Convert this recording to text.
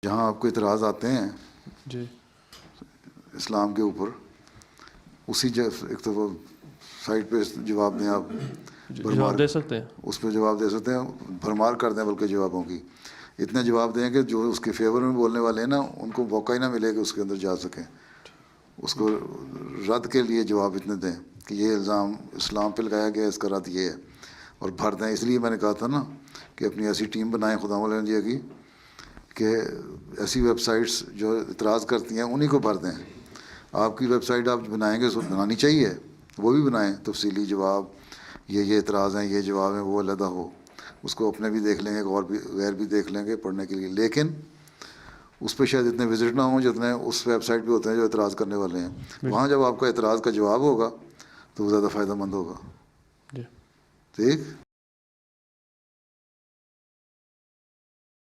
جہاں آپ کو اعتراض آتے ہیں جی اسلام کے اوپر، اسی ایک تو وہ سائٹ پہ جواب دیں آپ، جواب دے سکتے ہیں، اس پہ جواب دے سکتے ہیں، بھرمار کر دیں بلکہ جوابوں کی، اتنے جواب دیں کہ جو اس کے فیور میں بولنے والے ہیں نا ان کو موقع ہی نہ ملے کہ اس کے اندر جا سکیں، اس کو رد کے لیے جواب اتنے دیں کہ یہ الزام اسلام پہ لگایا گیا، اس کا رد یہ ہے، اور بھر دیں۔ اس لیے میں نے کہا تھا نا کہ اپنی ایسی ٹیم بنائیں خدا مولوی کی کہ ایسی ویب سائٹس جو اعتراض کرتی ہیں انہی کو بھر دیں۔ آپ کی ویب سائٹ آپ بنائیں گے، بنانی چاہیے، وہ بھی بنائیں، تفصیلی جواب، یہ اعتراض ہیں، یہ جواب ہیں، وہ علیحدہ ہو، اس کو اپنے بھی دیکھ لیں گے اور بھی غیر بھی دیکھ لیں گے پڑھنے کے لیے، لیکن اس پہ شاید اتنے وزٹ نہ ہوں جتنے اس ویب سائٹ پہ ہوتے ہیں جو اعتراض کرنے والے ہیں۔ وہاں جب آپ کا اعتراض کا جواب ہوگا تو وہ زیادہ فائدہ مند ہوگا۔ جی ٹھیک۔